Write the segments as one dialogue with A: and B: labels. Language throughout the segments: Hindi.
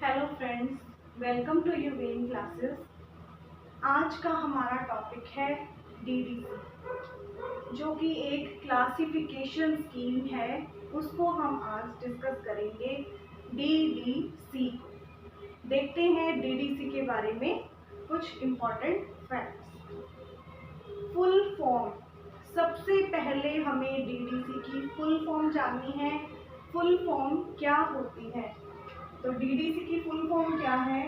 A: हेलो फ्रेंड्स, वेलकम टू यूवेन क्लासेस। आज का हमारा टॉपिक है डीडीसी, जो कि एक क्लासिफिकेशन स्कीम है। उसको हम आज डिस्कस करेंगे। डीडीसी, देखते हैं डीडीसी के बारे में कुछ इम्पोर्टेंट फैक्ट्स। फुल फॉर्म, सबसे पहले हमें डीडीसी की फुल फॉर्म जाननी है। फुल फॉर्म क्या होती है? तो डीडीसी की फुल फॉर्म क्या है?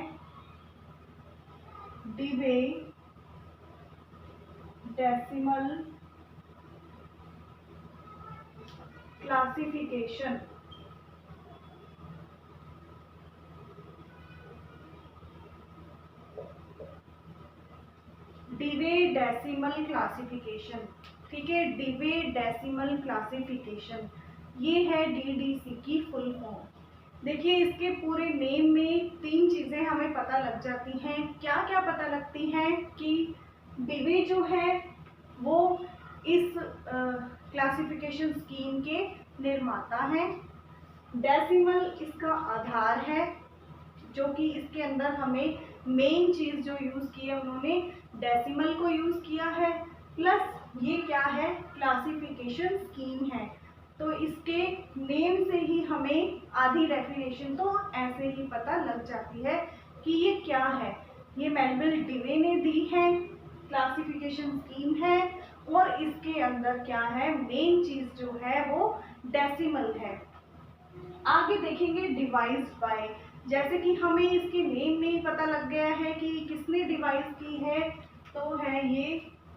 A: Dewey decimal classification. Dewey decimal classification, ठीक है। डिवे डेसिमल क्लासिफिकेशन, ये है डीडीसी की फुल फॉर्म। देखिए, इसके पूरे नेम में तीन चीजें हमें पता लग जाती हैं। क्या क्या पता लगती हैं? कि डिवे जो है वो इस क्लासिफिकेशन स्कीम के निर्माता हैं। डेसिमल इसका आधार है, जो कि इसके अंदर हमें मेन चीज जो यूज की है उन्होंने डेसिमल को यूज किया है। प्लस ये क्या है? क्लासिफिकेशन स्कीम है। तो इसके नेम से ही हमें आधी डेफिनेशन तो ऐसे ही पता लग जाती है कि ये क्या है। ये मेलविल डिवे ने दी है, क्लासिफिकेशन स्कीम है, और इसके अंदर क्या है? मेन चीज जो है वो डेसिमल है। आगे देखेंगे डिवाइस बाय, जैसे कि हमें इसके नेम में ही पता लग गया है कि किसने डिवाइस की है, तो है ये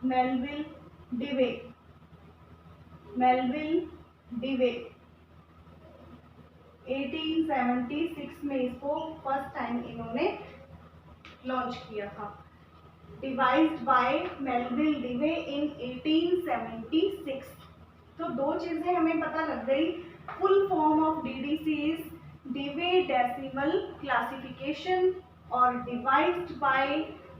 A: मेलविल डिवे। मेलविल डिवे 1876 में इसको फर्स्ट टाइम इन्होंने लॉन्च किया था। डिवाइस्ड बाय मेलविल डिवे इन 1876। तो दो चीजें हमें पता लग गई। Full form of DDC is Dewey decimal classification और डिवाइस्ड बाय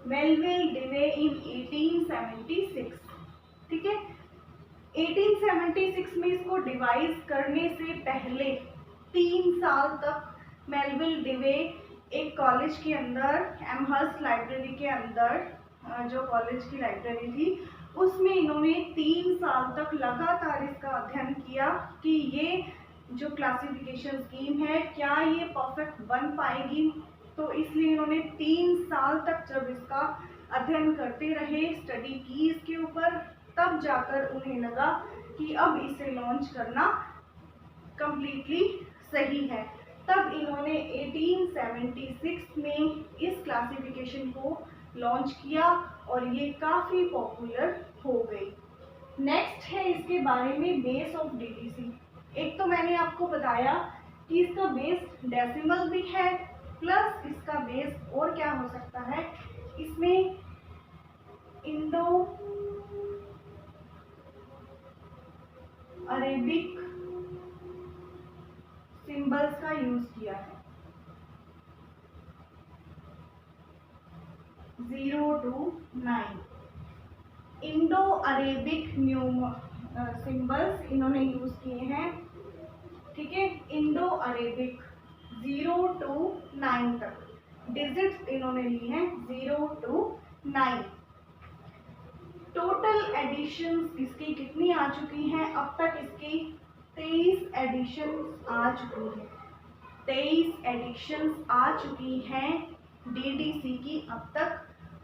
A: मेलविल डिवे इन 1876, ठीक है। 1876 में इसको डिवाइस करने से पहले 3 साल तक मेलविल डिवे एक कॉलेज के अंदर, एमहर्स्ट लाइब्रेरी के अंदर, जो कॉलेज की लाइब्रेरी थी, उसमें इन्होंने 3 साल तक लगातार इसका अध्ययन किया कि ये जो क्लासिफिकेशन स्कीम है क्या ये परफेक्ट बन पाएगी। तो इसलिए इन्होंने 3 साल तक जब इसका अध्ययन करते रहे, स्टडी की इसके ऊपर, तब जाकर उन्हें लगा कि अब इसे लॉन्च करना कंप्लीटली सही है। तब इन्होंने 1876 में इस क्लासिफिकेशन को लॉन्च किया और ये काफी पॉपुलर हो गई। नेक्स्ट है इसके बारे में बेस ऑफ डीडीसी। एक तो मैंने आपको बताया कि इसका बेस डेसिमल भी है, प्लस इसका बेस और क्या हो सकता है, इसमें इंडो अरेबिक सिंबल्स का यूज किया है। 0 to 9 इंडो अरेबिक सिंबल्स इन्होंने यूज किए हैं, ठीक है। इंडो अरेबिक 0 to 9 तक डिजिट्स इन्होंने ली हैं, 0 to 9। टोटल एडिशंस इसकी कितनी आ चुकी हैं? अब तक इसकी 23 एडिशंस आ चुकी हैं। 23 एडिशंस आ चुकी हैं डीडीसी की अब तक,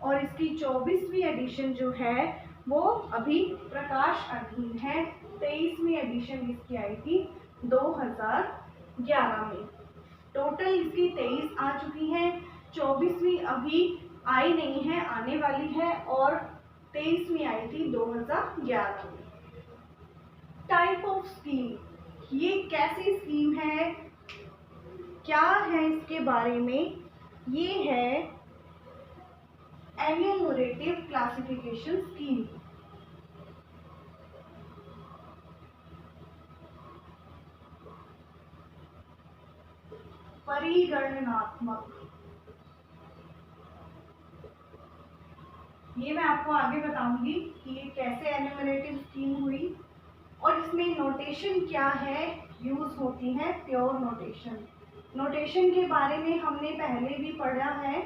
A: और इसकी 24वीं एडिशन जो है वो अभी प्रकाश अधीन है। 23वीं एडिशन इसकी आई थी 2011 में। टोटल इसकी 23 आ चुकी हैं, 24वीं अभी आई नहीं है, आने वाली है, और 23वीं आई थी 2011 में। टाइप ऑफ स्कीम, ये कैसी स्कीम है, क्या है इसके बारे में? ये है एन्यूमरेटिव क्लासिफिकेशन स्कीम। परिगणनात्मक, ये मैं आपको आगे बताऊंगी कि ये कैसे एन्यूमरेटिव स्कीम हुई, और इसमें नोटेशन क्या है यूज होती है, प्योर नोटेशन। नोटेशन के बारे में हमने पहले भी पढ़ा है,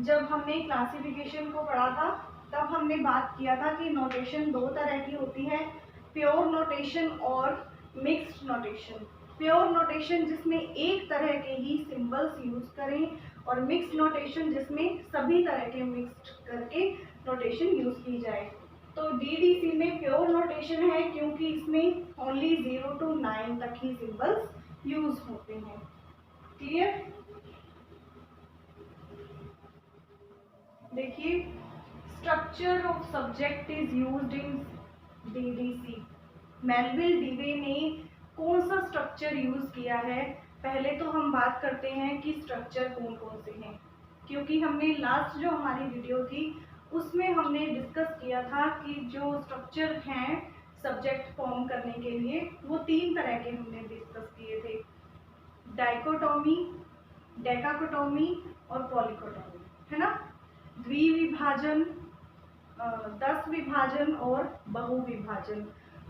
A: जब हमने क्लासिफिकेशन को पढ़ा था तब हमने बात किया था कि नोटेशन दो तरह की होती है, प्योर नोटेशन और मिक्स्ड नोटेशन। प्योर नोटेशन जिसमें एक तरह के ही सिंबल्स यूज करें, और मिक्स नोटेशन जिसमें सभी तरह के मिक्स्ड करके नोटेशन यूज की जाए। तो DDC में प्योर नोटेशन है क्योंकि इसमें ओनली 0 to 9 तक ही सिंबल्स यूज होते हैं। क्लियर? देखिए, structure of subject is used in DDC। Melville Dewey ने कौन सा स्ट्रक्चर यूज किया है? पहले तो हम बात करते हैं कि स्ट्रक्चर कौन कौन से हैं, क्योंकि हमने लास्ट जो हमारी वीडियो थी उसमें हमने डिस्कस किया था कि जो स्ट्रक्चर हैं सब्जेक्ट फॉर्म करने के लिए वो 3 तरह के हमने डिस्कस किए थे, डाइकोटोमी, डेकाकोटोमी और पॉलीकोटोमी, है ना। द्विविभाजन, 10 विभाजन और बहुविभाजन।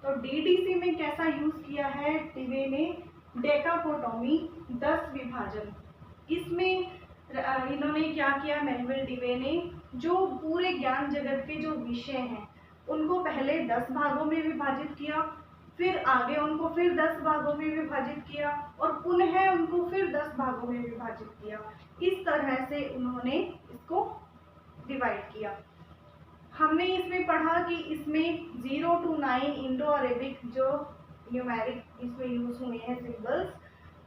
A: तो DDC में कैसा यूज किया है डिवे ने? डेकाकोटोमी, 10 विभाजन। इसमें इन्होंने क्या किया, मेलविल डिवे ने जो पूरे ज्ञान जगत के जो विषय हैं उनको पहले 10 भागों में विभाजित किया, फिर आगे उनको फिर 10 भागों में विभाजित किया और पुनः उनको फिर 10 भागों में विभाजित किया। इस तरह से उन्होंने इसको डिवाइड किया। हमने इसमें पढ़ा कि इसमें 0 to 9 इंडो अरेबिक जो न्यूमेरिक इसमें यूज हुए हैं सिंबल्स,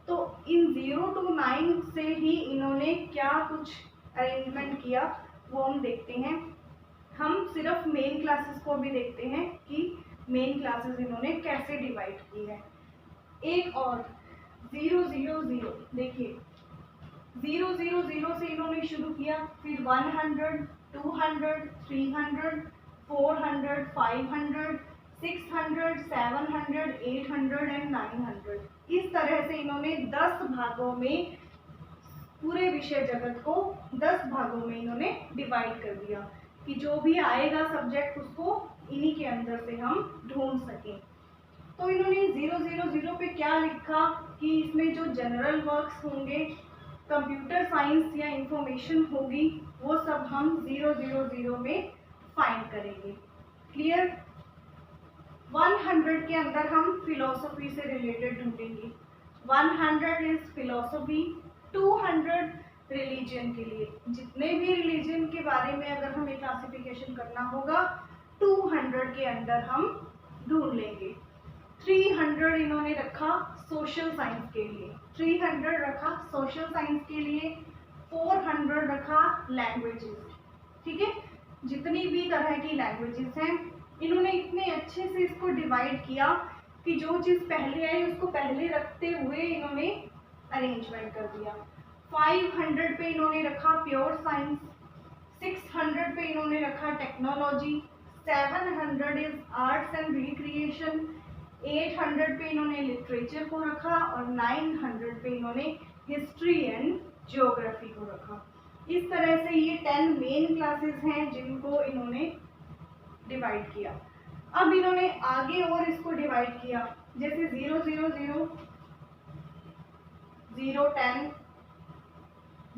A: तो इन 0 to 9 से ही इन्होंने क्या कुछ अरेंजमेंट किया वो हम देखते हैं। हम सिर्फ मेन क्लासेस को भी देखते हैं कि मेन क्लासेस इन्होंने कैसे डिवाइड की है। एक और 0 0 0, देखिए 0 0 0 से इन्होंने शुरू किया, फिर 100, 200, 300, 400, 500, 600, 700, 800 एंड 900। इस तरह से इन्होंने 10 भागों में पूरे विषय जगत को 10 भागों में इन्होंने डिवाइड कर दिया कि जो भी आएगा सब्जेक्ट उसको इन्हीं के अंदर से हम ढूंढ सकें। तो इन्होंने 0 0 0 पे क्या लिखा कि इसमें जो जनरल वर्क्स होंगे, कंप्यूटर साइंस या इंफॉर्मेशन होगी, वो सब हम 0 0 0 में फाइंड करेंगे। क्लियर? 100 के अंदर हम फिलॉसफी से रिलेटेड ढूंढेंगे। 100 इज फिलॉसफी, 200 रिलीजन के लिए, जितने भी रिलीजन के बारे में अगर हमें क्लासिफिकेशन करना होगा 200 के अंदर हम ढूंढ लेंगे। 300 इन्होंने रखा सोशल साइंस के लिए, 300 रखा सोशल साइंस के लिए, 400 रखा लैंग्वेजेस। ठीक है, जितनी भी तरह की लैंग्वेजेस हैं इन्होंने इतने अच्छे से इसको डिवाइड किया कि जो चीज़ पहले आई उसको पहले रखते हुए इन्होंने अरेंजमेंट कर दिया। 500 पे इन्होंने रखा प्योर साइंस, 600 पे इन्होंने रखा technology, 700 is arts and recreation, 800 पे इन्होंने लिटरेचर को रखा और 900 पे इन्होंने हिस्ट्री एंड ज्योग्राफी को रखा। इस तरह से ये 10 मेन क्लासेस हैं जिनको इन्होंने डिवाइड किया। अब इन्होंने आगे और इसको डिवाइड किया, जैसे 0 0 0, 0 10,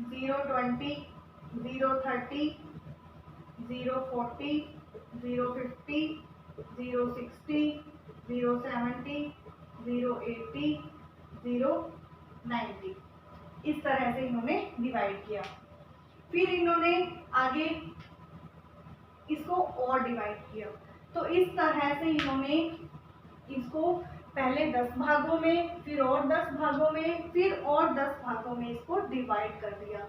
A: 0 20, 0 30, 0 40, 0 50, 0 60, 0 70, 0 80, 0 90। इस तरह से इन्होंने डिवाइड किया। फिर इन्होंने आगे इसको और डिवाइड किया। तो इस तरह से इन्होंने इसको पहले 10 भागों में, फिर और 10 भागों में, फिर और 10 भागों में इसको डिवाइड कर दिया।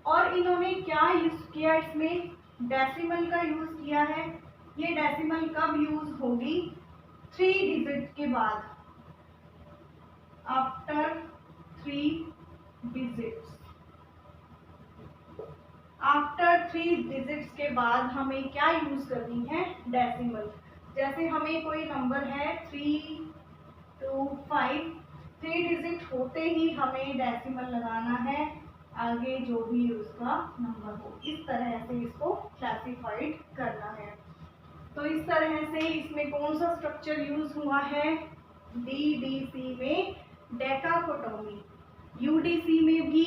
A: और इन्होंने क्या यूज किया, इसमें डेसिमल का यूज किया है। ये डेसिमल कब यूज होगी? 3 डिजिट के बाद, आफ्टर 3 डिजिट्स। आफ्टर 3 डिजिट्स के बाद हमें क्या यूज करनी है? डेसिमल। जैसे हमें कोई नंबर है 3 2 5, 3 डिजिट होते ही हमें डेसिमल लगाना है आगे जो भी उसका नंबर हो। इस तरह से इसको क्लासिफाइड करना है। तो इस तरह से इसमें कौन सा स्ट्रक्चर यूज हुआ है? DDC में डेकाकोटोमी। यूडीसी में भी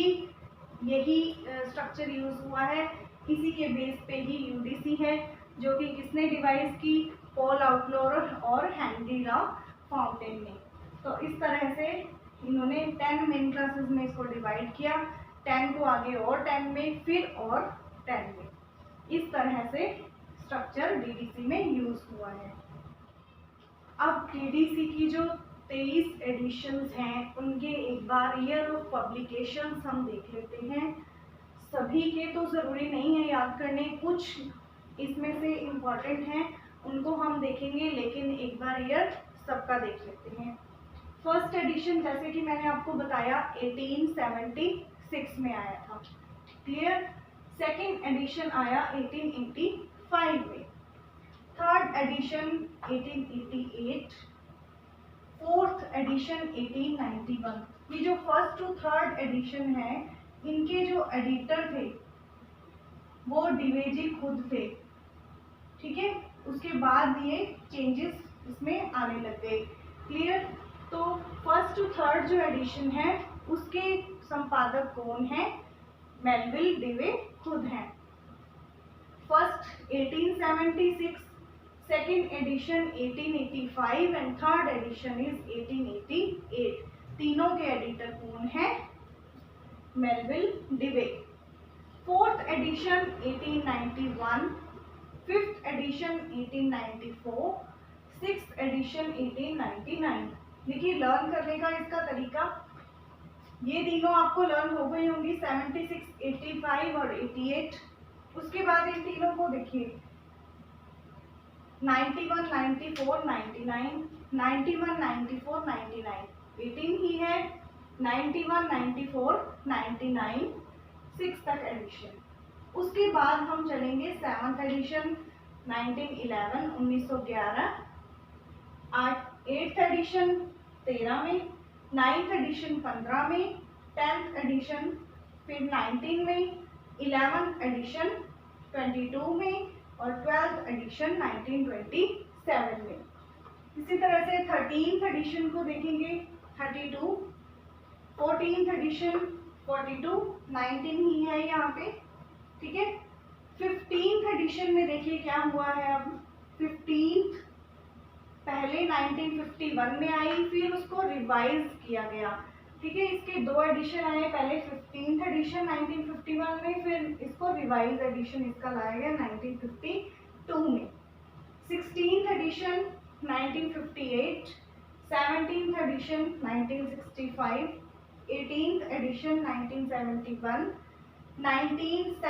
A: यही स्ट्रक्चर यूज हुआ है, इसी के बेस पे ही यूडीसी है, जो कि किसने डिवाइस की, पॉल आउटलोर और हेनरी ला फाउंटेन ने। तो इस तरह से इन्होंने 10 मेन क्लासेस में इसको डिवाइड किया, 10 को आगे और 10 में, फिर और 10 में, इस तरह से स्ट्रक्चर डीडीसी में यूज हुआ है। अब डीडीसी की जो 23 एडिशंस हैं उनके एक बार ईयर ऑफ पब्लिकेशंस हम देख लेते हैं। सभी के तो ज़रूरी नहीं है याद करने, कुछ इसमें से इम्पॉर्टेंट हैं उनको हम देखेंगे, लेकिन एक बार ईयर सबका देख लेते हैं। फर्स्ट एडिशन जैसे कि मैंने आपको बताया 1876 में आया था, क्लियर। सेकेंड एडिशन आया 1885 में, थर्ड एडिशन 1888, फोर्थ एडिशन 1891। ये जो फर्स्ट टू थर्ड एडिशन है इनके जो एडिटर थे वो डिवेजी खुद थे, ठीक है। उसके बाद ये चेंजेस इसमें आने लग गए, क्लियर। तो फर्स्ट टू थर्ड जो एडिशन है उसके संपादक कौन है, मेलविल डिवे खुद हैं। First 1876, second edition 1885 and third edition is 1888। तीनों के एडिटर कौन है, Melville Dewey. Fourth edition 1891, fifth edition 1894, sixth addition 1899। देखिए लर्न करने का इसका तरीका, ये तीनों आपको लर्न हो गई होंगी, 76, 85 और 88। उसके बाद इन तीनों को देखिए 91, 94, 99, 91, 94, 99, 18 ही है, 91, 94, 99, 6 तक एडिशन। उसके बाद हम चलेंगे सेवन्थ एडिशन 1911, 1911, एट्थ एडिशन 13 में, नाइन्थ एडिशन 15 में, 10th एडिशन फिर 19 में, 11th एडिशन 22 में और 12th एडिशन 1927 में। इसी तरह से 13th एडिशन को देखेंगे 32, 14th एडिशन 42, 19 ही है यहाँ पे, ठीक है। 15th एडिशन में देखिए क्या हुआ है, अब 15th पहले 1951 में आई, फिर उसको रिवाइज किया गया, ठीक है। इसके दो एडिशन आए, पहले 15th एडिशन 1951 में, फिर इसको रिवाइज एडिशन इसका लाया गया 1952 में। 16th addition 1958, 17th addition 1965, 18th addition 1971, 19th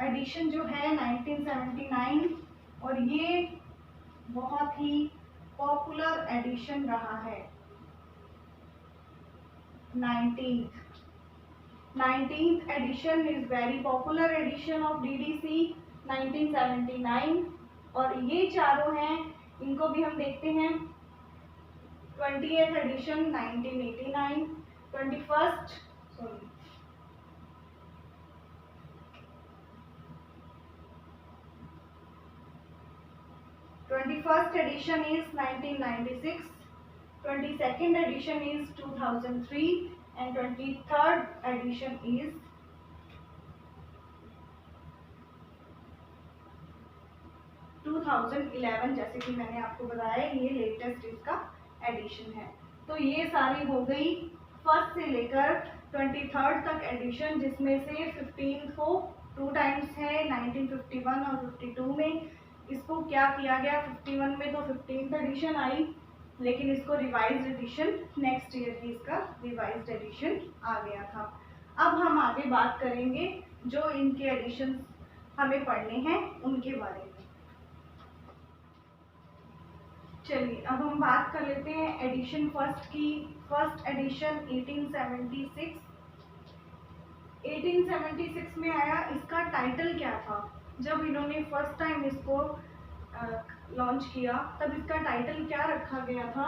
A: addition जो है 1979, और ये बहुत ही पॉपुलर एडिशन रहा है 19th edition is very popular edition of DDC 1979। और ये चारों हैं, इनको भी हम देखते हैं। 20th edition 1989, 21st edition is 1996, 22nd edition is 2003 and 23rd edition is 2011। जैसे कि मैंने आपको बताया ये लेटेस्ट इसका एडिशन है। तो ये सारी हो गई फर्स्ट से लेकर 23rd तक एडिशन, जिसमें से 15th को 2 टाइम्स है 1951 और 52 में। इसको क्या किया गया, 51 में तो 15th एडिशन आई, लेकिन इसको रिवाइज्ड एडिशन नेक्स्ट ईयर ही इसका रिवाइज्ड एडिशन आ गया था। अब हम आगे बात करेंगे जो इनके एडिशन हमें पढ़ने हैं उनके बारे में। चलिए अब हम बात कर लेते हैं एडिशन फर्स्ट की। फर्स्ट एडिशन 1876 में आया। इसका टाइटल क्या था, जब इन्होंने फर्स्ट टाइम इसको लॉन्च किया तब इसका टाइटल क्या रखा गया था,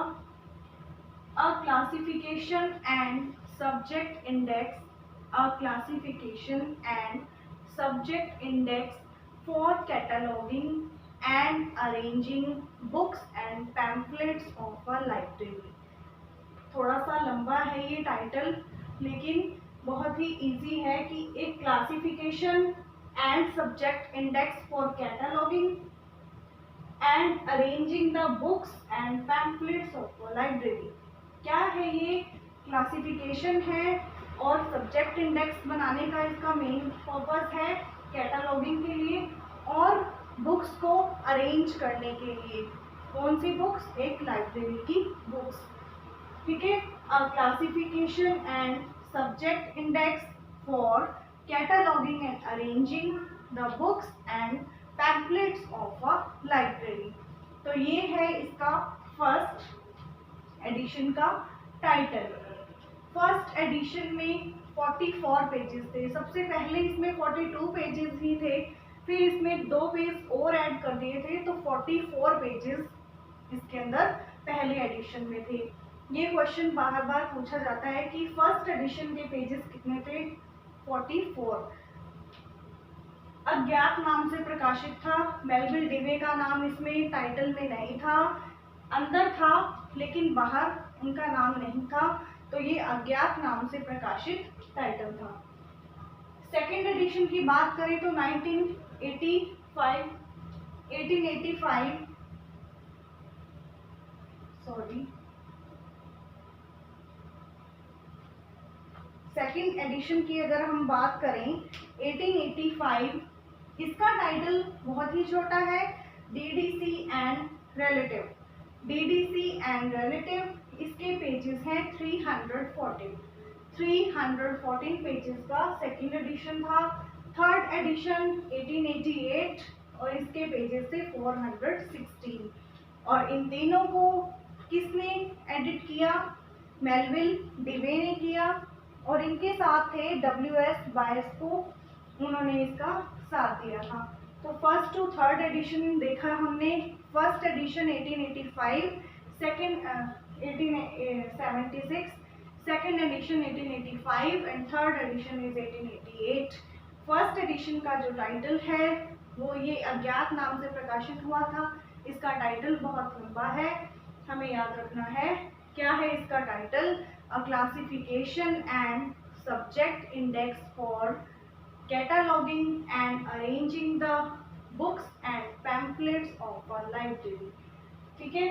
A: अ classification and subject index, a classification and subject index for cataloguing and arranging books and pamphlets of a library. थोड़ा सा लंबा है ये टाइटल, लेकिन बहुत ही इजी है कि एक classification and subject index for cataloguing and arranging the books and pamphlets of library. क्या है ये? क्लासिफिकेशन है और सब्जेक्ट इंडेक्स बनाने का इसका मेन पर्पस है कैटलॉगिंग के लिए और बुक्स को अरेंज करने के लिए। कौन सी बुक्स? एक लाइब्रेरी की बुक्स। ठीक है, अ classification and subject index for cataloguing and arranging the books and pamphlets of a library. तो ये है इसका फर्स्ट एडिशन का टाइटल। फर्स्ट एडिशन में 44 पेजेस थे। सबसे पहले इसमें 42 पेजेस ही थे, फिर इसमें 2 पेज और ऐड कर दिए थे, तो 44 पेजेस इसके अंदर पहले एडिशन में थे। ये क्वेश्चन बार बार पूछा जाता है कि फर्स्ट एडिशन के पेजेस कितने थे? 44। अज्ञात नाम से प्रकाशित था। मेलविल डिवे का नाम इसमें टाइटल में नहीं था, अंदर था लेकिन बाहर उनका नाम नहीं था, तो ये अज्ञात नाम से प्रकाशित टाइटल था। सेकेंड एडिशन की बात करें तो 1885 सेकेंड एडिशन की अगर हम बात करें 1885, इसका टाइटल बहुत ही छोटा है, DDC and relative. DDC and relative इसके पेजेस हैं 314 पेजेस का सेकेंड एडिशन था। थर्ड एडिशन 1888 और इसके पेजेस थे 416। और इन तीनों को किसने एडिट किया? मेलविल डिवे ने किया और इनके साथ थे WS बायस्को, उन्होंने इसका साथ दिया था। तो फर्स्ट टू थर्ड एडिशन देखा हमने। First edition 1885, second 1876, second edition 1885 and third edition is 1888। First edition का जो टाइटल है वो ये अज्ञात नाम से प्रकाशित हुआ था। इसका टाइटल बहुत लंबा है, हमें याद रखना है। क्या है इसका title? A classification and subject index for cataloguing and arranging the books and pamphlets of a library. ठीक है,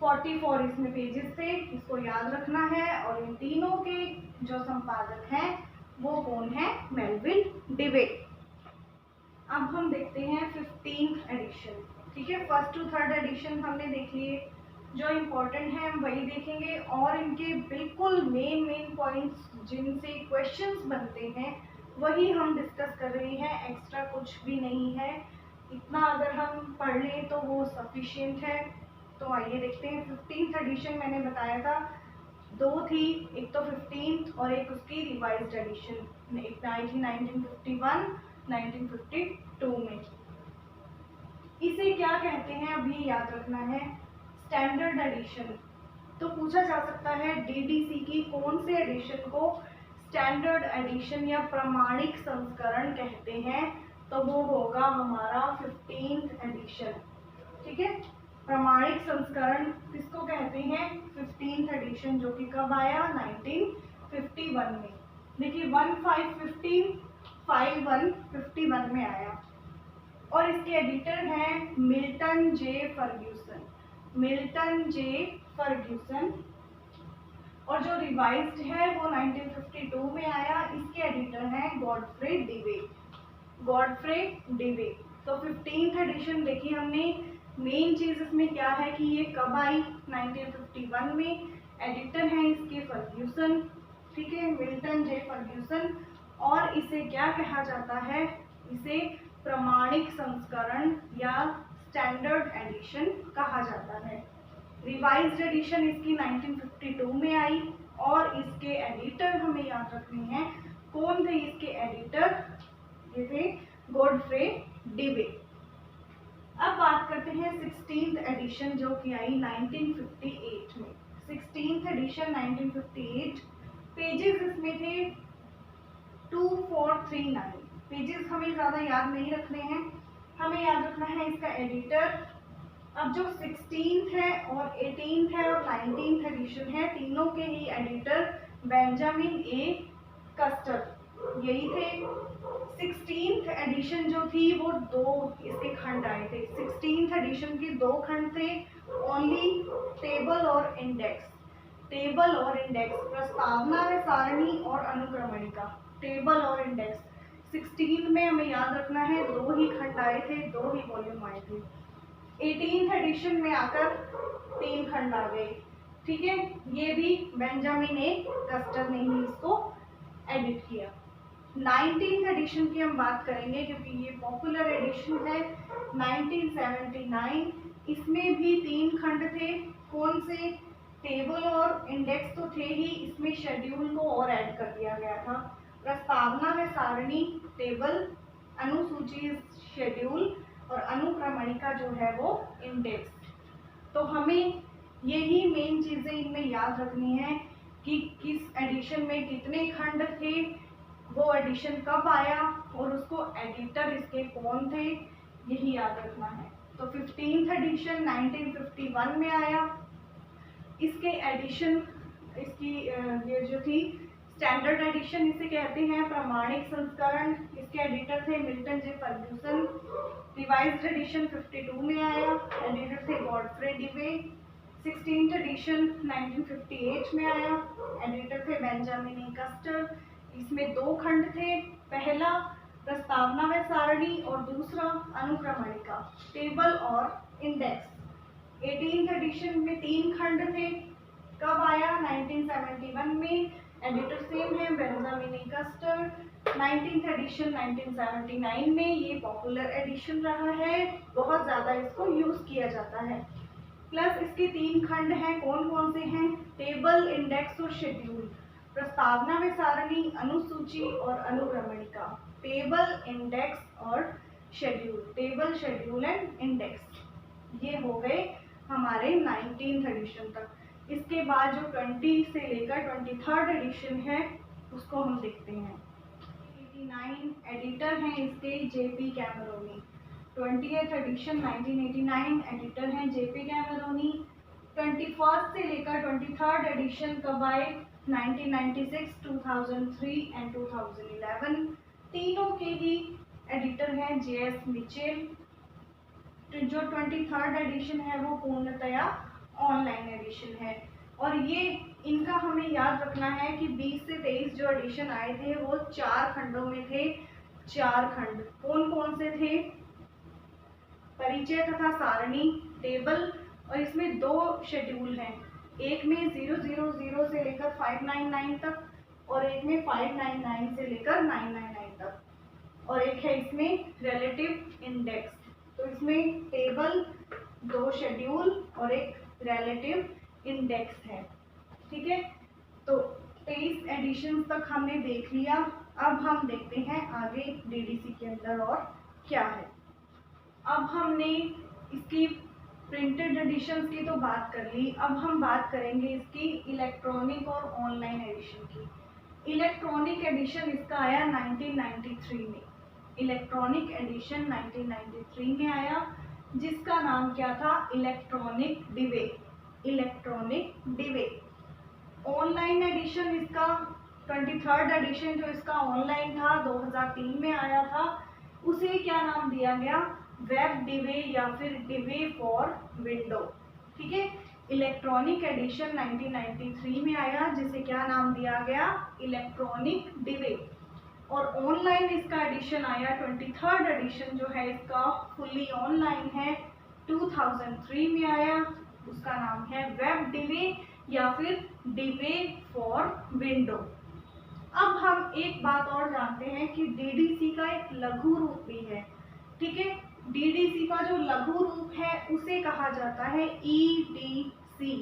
A: 44 इसमें पेजेस थे, इसको याद रखना है। और इन तीनों के जो संपादक हैं वो कौन है? Melville Dewey. अब हम देखते हैं 15th एडिशन। ठीक है, फर्स्ट टू थर्ड एडिशन हमने देख लिए, जो इम्पोर्टेंट है हम वही देखेंगे और इनके बिल्कुल मेन पॉइंट्स जिनसे क्वेश्चंस बनते हैं वही हम डिस्कस कर रहे हैं, एक्स्ट्रा कुछ भी नहीं है। इतना अगर हम पढ़ लें तो वो सफिशिएंट है। तो आइए देखते हैं 15th एडिशन। मैंने बताया था 2 थी, एक तो 15th और एक उसकी रिवाइज्ड एडिशन, एक आई थी 1951 1952 में। इसे क्या कहते हैं अभी याद रखना है? Standard addition. तो पूछा जा सकता है डीडीसी की कौन से एडिशन को स्टैंडर्ड एडिशन या प्रमाणिक संस्करण कहते हैं? तो वो होगा हमारा 15th एडिशन। ठीक है, प्रमाणिक संस्करण किसको कहते हैं? 15th एडिशन, जो कि कब आया? 1951 में। देखिए 1551 में आया और इसके एडिटर हैं मिल्टन जे फर्ग्यूसन। और जो रिवाइज्ड है वो 1952 में आया, इसके एडिटर हैं गॉडफ्रे डिवे। तो 15th एडिशन देखी हमने। मेन चीज इसमें क्या है कि ये कब आई? 1951 में। एडिटर हैं इसके फर्ग्यूसन, ठीक है, मिल्टन जे फर्ग्यूसन। और इसे क्या कहा जाता है? इसे प्रमाणिक संस्करण या स्टैंडर्ड एडिशन कहा जाता है। रिवाइज्ड एडिशन इसकी 1952 में आई और इसके एडिटर हमें याद रखने हैं। कौन थे इसके एडिटर? ये थे गॉडफ्रे डिवे। अब बात करते हैं 16th एडिशन, जो कि आई 1958 में। 16th एडिशन 1958, पेजेस इसमें थे 2439। पेजेस हमें ज़्यादा याद नहीं रखने हैं, हमें याद रखना है इसका एडिटर। अब जो 16th है और 18th है और 19th एडिशन है, तीनों के ही एडिटर बेंजामिन ए कस्टर, यही थे। 16th एडिशन जो थी वो 2 इसके खंड आए थे। 16th एडिशन के 2 खंड थे, ओनली टेबल और इंडेक्स। टेबल और इंडेक्स, प्रस्तावना व सारणी और अनुक्रमणिका, टेबल और इंडेक्स। 16 में हमें याद रखना है 2 ही खंड आए थे, 2 ही वॉल्यूम आए थे। 18th एडिशन में आकर 3 खंड आ गए, ठीक है। ये भी बेंजामिन ए कस्टर ने ही इसको एडिट किया। 19th एडिशन की हम बात करेंगे क्योंकि ये पॉपुलर एडिशन है। 1979, इसमें भी 3 खंड थे। कौन से? टेबल और इंडेक्स तो थे ही, इसमें शेड्यूल को और ऐड कर दिया गया था। प्रस्तावना व सारणी टेबल, अनुसूची शेड्यूल और अनुक्रमणिका जो है वो इंडेक्स। तो हमें यही मेन चीज़ें इनमें याद रखनी है कि किस एडिशन में कितने खंड थे, वो एडिशन कब आया और उसको एडिटर इसके कौन थे, यही याद रखना है। तो 15th एडिशन 1951 में आया। इसके एडिशन, इसकी ये जो थी स्टैंडर्ड एडिशन इसे कहते हैं, प्रमाणिक संस्करण। इसके एडिटर थे मिल्टन जे फर्ग्यूसन। रिवाइज्ड एडिशन 52 में आया, एडिटर थे गॉडफ्रे डिवे। 16th एडिशन 1958 में आया, एडिटर थे बेंजामिन ए कस्टर। इसमें 2 खंड थे, पहला प्रस्तावना व सारणी और दूसरा अनुक्रमणिका, टेबल और इंडेक्स। 18th एडिशन में 3 खंड थे, कब आया? 1971 में, एडिटर सेम है बेंजामिन ए कस्टर। 19th एडिशन 1979 में, ये पॉपुलर एडिशन रहा है, बहुत ज़्यादा इसको यूज़ किया जाता है। प्लस इसके 3 खंड हैं, कौन कौन से हैं? टेबल, इंडेक्स और शेड्यूल। प्रस्तावना व सारणी, अनुसूची और अनुक्रमणिका, टेबल, इंडेक्स और schedule, table, schedule and index. ये हो गए हमारे 19th एडिशन तक। इसके बाद जो 20 से लेकर 23rd एडिशन है उसको हम देखते हैं। 89 एडिटर हैं इसके जेपी कैमरोनी। 20th एडिशन 1989, एडिटर हैं जेपी कैमरोनी। 21st से लेकर 23rd एडिशन कब आए? 1996, 2003 एंड 2011। तीनों के ही एडिटर हैं जेएस मिचेल। जो 23rd एडिशन है वो पूर्णतया ऑनलाइन एडिशन है। और ये इनका हमें याद रखना है कि 20 से 23 जो एडिशन आए थे वो 4 खंडों में थे। 4 खंड कौन कौन से थे? परिचय तथा सारणी, टेबल, और इसमें 2 शेड्यूल हैं। एक में 000 से लेकर 599 तक और एक में 599 से लेकर 999 तक, और एक है इसमें रिलेटिव इंडेक्स। तो इसमें टेबल, 2 शेड्यूल और एक रिलेटिव इंडेक्स है, ठीक है। तो 23 एडिशन तक हमने देख लिया। अब हम देखते हैं आगे डीडीसी के अंदर और क्या है। अब हमने इसकी प्रिंटेड एडिशंस की तो बात कर ली, अब हम बात करेंगे इसकी इलेक्ट्रॉनिक और ऑनलाइन एडिशन की। इलेक्ट्रॉनिक एडिशन इसका आया 1993 में। इलेक्ट्रॉनिक एडिशन 1993 में आया, जिसका नाम क्या था? Electronic Dewey. Electronic Dewey. Online edition इसका 23rd एडिशन जो इसका ऑनलाइन था 2003 में आया था, उसे क्या नाम दिया गया? वेब डिवे या फिर डिवे फॉर विंडो, ठीक है। इलेक्ट्रॉनिक एडिशन 1993 में आया, जिसे क्या नाम दिया गया? Electronic Dewey. और ऑनलाइन इसका एडिशन आया 23rd एडिशन जो है इसका फुल्ली ऑनलाइन है, 2003 में आया, उसका नाम है वेब डिवे या फिर डिवे फॉर विंडो। अब हम एक बात और जानते हैं कि डीडीसी का एक लघु रूप भी है, ठीक है। डीडीसी का जो लघु रूप है उसे कहा जाता है EDC,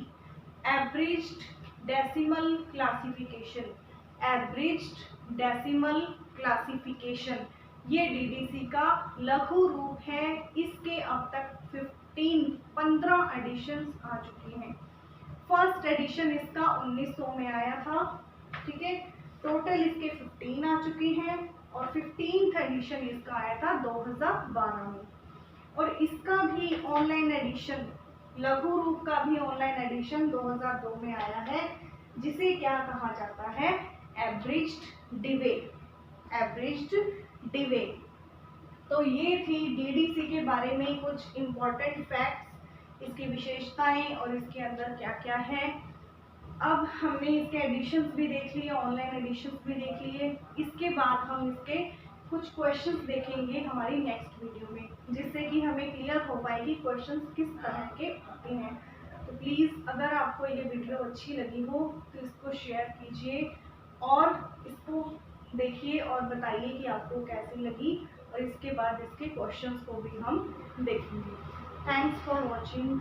A: averaged decimal classification. Averaged decimal classification, ये डीडीसी का लघु रूप है। इसके अब तक 15 एडिशंस आ चुकी हैं। फर्स्ट एडिशन इसका 1900 में आया था, ठीक है। टोटल इसके 15 आ चुकी हैं और 15th एडिशन इसका आया था 2012 में। और इसका भी ऑनलाइन एडिशन, लघु रूप का भी ऑनलाइन एडिशन 2002 में आया है, जिसे क्या कहा जाता है, एवरेज्ड डिवे, एवरेज्ड डिवे। तो ये थी डीडीसी के बारे में कुछ इम्पोर्टेंट फैक्ट्स, इसकी विशेषताएं और इसके अंदर क्या क्या है। अब हमने इसके एडिशंस भी देख लिए, ऑनलाइन एडिशंस भी देख लिए। इसके बाद हम इसके कुछ क्वेश्चंस देखेंगे हमारी नेक्स्ट वीडियो में, जिससे कि हमें क्लियर हो पाए कि क्वेश्चंस किस तरह के आते हैं। तो प्लीज़ अगर आपको ये वीडियो अच्छी लगी हो तो इसको शेयर कीजिए और इसको देखिए और बताइए कि आपको कैसी लगी, और इसके बाद इसके क्वेश्चंस को भी हम देखेंगे। Thanks for watching.